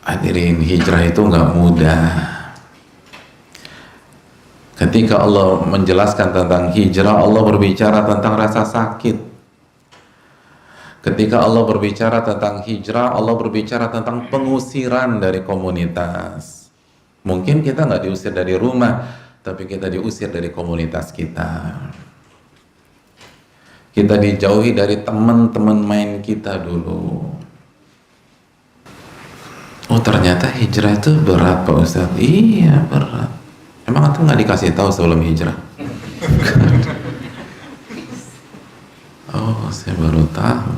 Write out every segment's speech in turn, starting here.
Hadirin, hijrah itu nggak mudah. Ketika Allah menjelaskan tentang hijrah, Allah berbicara tentang rasa sakit. Ketika Allah berbicara tentang hijrah, Allah berbicara tentang pengusiran dari komunitas. Mungkin kita nggak diusir dari rumah, tapi kita diusir dari komunitas kita. Kita dijauhi dari teman-teman main kita dulu. Oh, ternyata hijrah itu berat, Pak Ustadz. Iya, berat. Emang antum nggak dikasih tahu sebelum hijrah? Oh, saya baru tahu.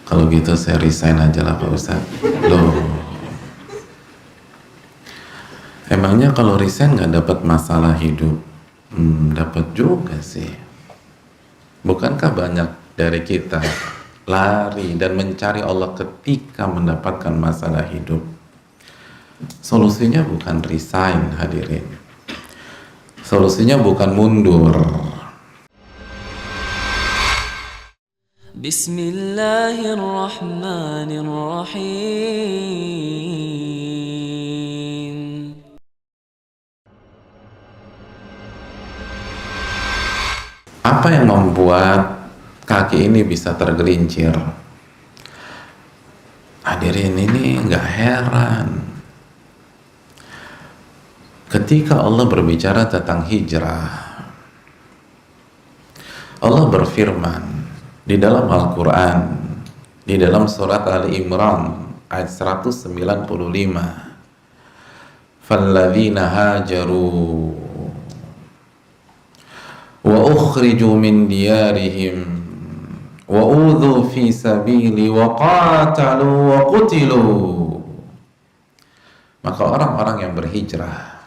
Kalau gitu saya resign aja lah, Pak Ustadz. Loh, emangnya kalau resign nggak dapat masalah hidup? Dapat juga sih. Bukankah banyak dari kita lari dan mencari Allah ketika mendapatkan masalah hidup? Solusinya bukan resign, hadirin. Solusinya bukan mundur. Bismillahirrahmanirrahim. Apa yang membuat kaki ini bisa tergelincir? Hadirin, ini nggak heran. Ketika Allah berbicara tentang hijrah, Allah berfirman di dalam Al-Quran, di dalam surat Ali Imran ayat 195, فَالَّذِينَ هَاجَرُوا وَأُخْرِجُوا مِنْ دِيَارِهِمْ وَأُوذُوا فِي سَبِيلِي وَقَاتَلُوا وَقُتِلُوا. Maka orang-orang yang berhijrah,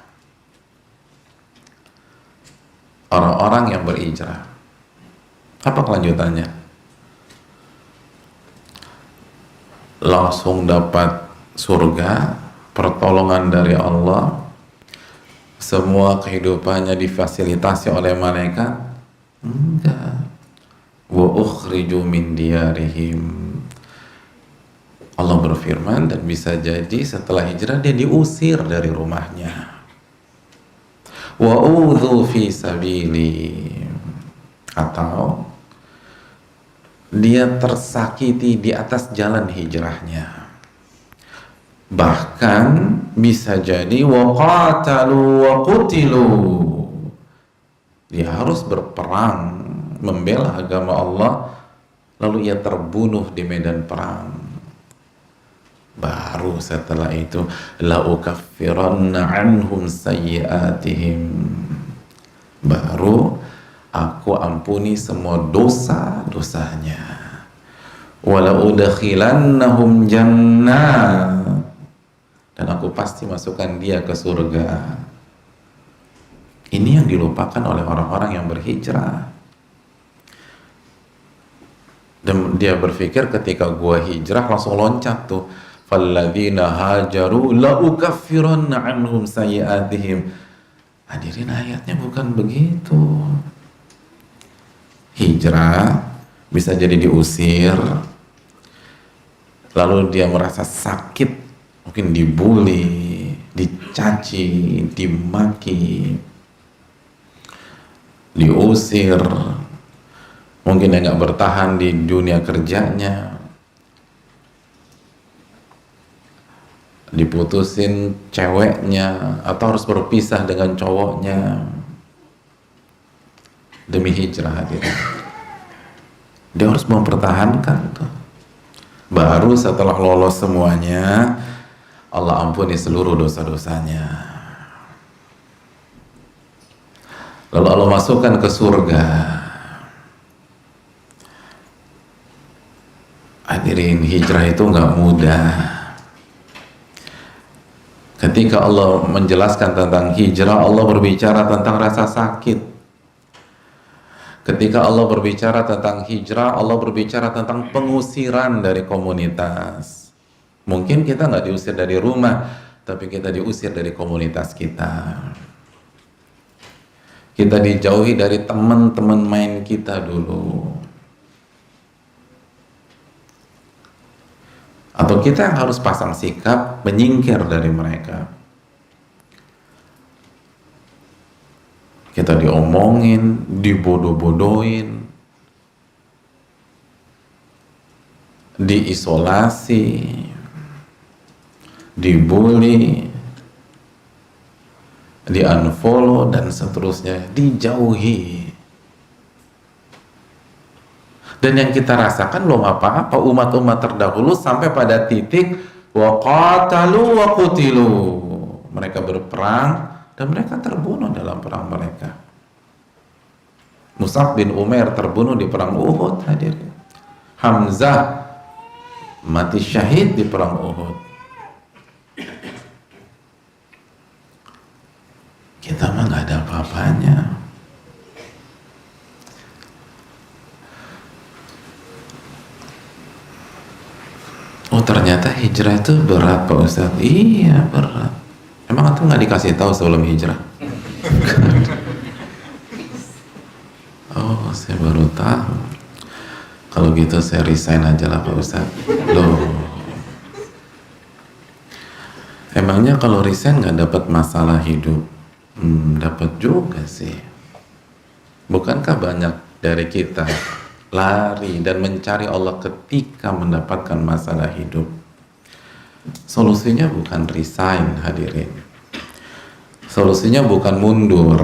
orang-orang yang berhijrah, apa kelanjutannya? Langsung dapat surga, pertolongan dari Allah, semua kehidupannya difasilitasi oleh malaikat? Enggak. Wa ukhriju min diyarihim. Allah berfirman, dan bisa jadi setelah hijrah dia diusir dari rumahnya. Wa udhu fi sabili, atau dia tersakiti di atas jalan hijrahnya. Bahkan bisa jadi wa qatalu wa qutilu, dia harus berperang membela agama Allah, lalu ia terbunuh di medan perang. Baru setelah itu la ukaffiranna anhum sayyi'atihim, baru aku ampuni semua dosa-dosanya. Wala udkhilannahum jannah, dan aku pasti masukkan dia ke surga. Ini yang dilupakan oleh orang-orang yang berhijrah. Dan dia berpikir ketika gua hijrah langsung loncat tuh, falladzina hajaru la ukaffiranna anhum sayyi'atihim. Hadirin, ayatnya bukan begitu. Hijrah bisa jadi diusir, lalu dia merasa sakit, mungkin dibully, dicaci, dimaki, diusir, mungkin dia nggak bertahan di dunia kerjanya, diputusin ceweknya, atau harus berpisah dengan cowoknya demi hijrah. Hadirin, dia harus mempertahankan tuh. Baru setelah lolos semuanya, Allah ampuni seluruh dosa-dosanya, lalu Allah masukkan ke surga. Hadirin, hijrah itu nggak mudah. Ketika Allah menjelaskan tentang hijrah, Allah berbicara tentang rasa sakit. Ketika Allah berbicara tentang hijrah, Allah berbicara tentang pengusiran dari komunitas. Mungkin kita nggak diusir dari rumah, tapi kita diusir dari komunitas kita. Kita dijauhi dari teman-teman main kita dulu. Atau kita yang harus pasang sikap menyingkir dari mereka. Kita diomongin, dibodoh-bodohin, diisolasi, dibully, di-unfollow, dan seterusnya, dijauhi. Dan yang kita rasakan belum apa-apa. Umat-umat terdahulu sampai pada titik wa qatalu wa qutilu, mereka berperang dan mereka terbunuh dalam perang mereka. Mus'ab bin Umair terbunuh di perang Uhud, hadirin. Hamzah mati syahid di perang Uhud. Kita mah nggak ada apa-apanya. Oh, ternyata hijrah itu berat, Pak Ustadz. Iya, berat. Emang antum nggak dikasih tahu sebelum hijrah? Oh, saya baru tahu. Kalau gitu saya resign aja lah, Pak Ustadz. Loh, emangnya kalau resign nggak dapat masalah hidup? Dapat juga sih. Bukankah banyak dari kita lari dan mencari Allah ketika mendapatkan masalah hidup? Solusinya bukan resign, hadirin. Solusinya bukan mundur.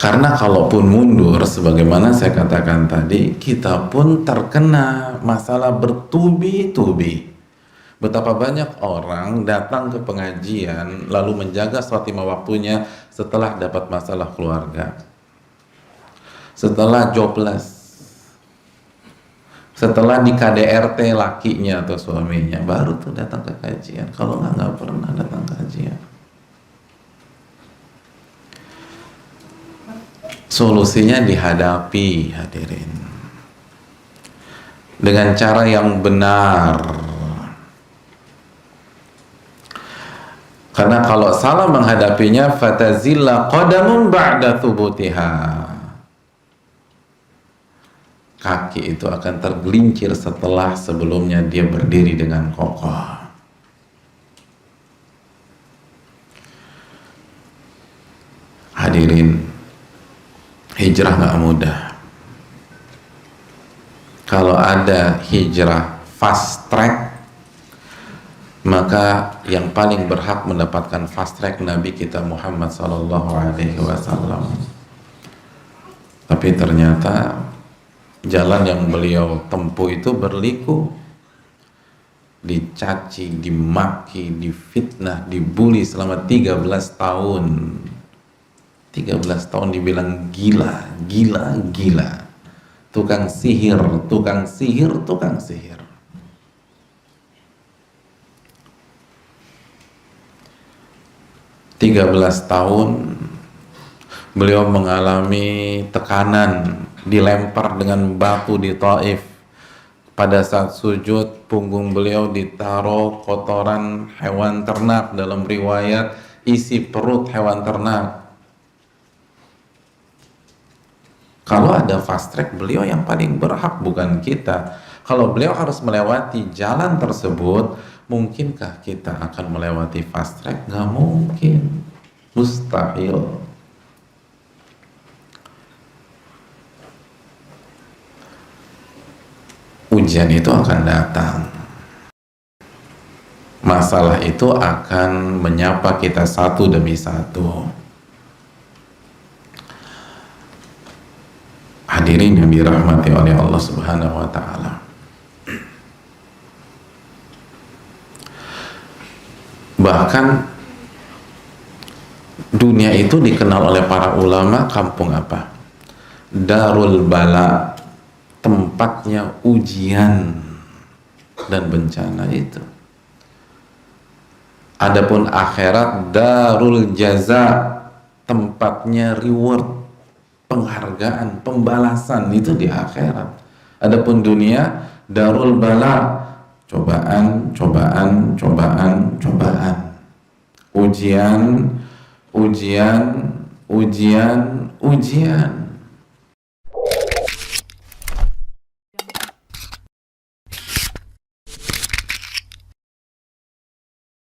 Karena kalaupun mundur, sebagaimana saya katakan tadi, kita pun terkena masalah bertubi-tubi. Betapa banyak orang datang ke pengajian lalu menjaga sholat lima waktunya setelah dapat masalah keluarga, setelah jobless, setelah di KDRT lakinya atau suaminya, baru tuh datang ke kajian. Kalau nggak pernah datang ke kajian. Solusinya dihadapi, hadirin, dengan cara yang benar. Karena kalau salah menghadapinya, fatazilla qadamun ba'da thubutiha, kaki itu akan tergelincir setelah sebelumnya dia berdiri dengan kokoh. Hadirin, hijrah nggak mudah. Kalau ada hijrah fast track, maka yang paling berhak mendapatkan fast track Nabi kita Muhammad SAW. Tapi ternyata jalan yang beliau tempuh itu berliku, dicaci, dimaki, difitnah, dibully selama 13 tahun. 13 tahun dibilang gila, gila, gila. Tukang sihir, tukang sihir, tukang sihir. Tiga 13 tahun beliau mengalami tekanan, dilempar dengan batu di Taif. Pada saat sujud, punggung beliau ditaruh kotoran hewan ternak, dalam riwayat isi perut hewan ternak. Kalau ada fast track, beliau yang paling berhak, bukan kita. Kalau beliau harus melewati jalan tersebut, mungkinkah kita akan melewati fast track? Gak mungkin, mustahil. Ujian itu akan datang, masalah itu akan menyapa kita satu demi satu. Hadirin yang dirahmati oleh Allah Subhanahu wa Ta'ala, bahkan dunia itu dikenal oleh para ulama kampung apa? Darul Bala, tempatnya ujian dan bencana itu. Adapun akhirat Darul Jaza, tempatnya reward, penghargaan, pembalasan, itu di akhirat. Adapun dunia Darul Bala, cobaan, cobaan, cobaan, cobaan, ujian, ujian, ujian, ujian.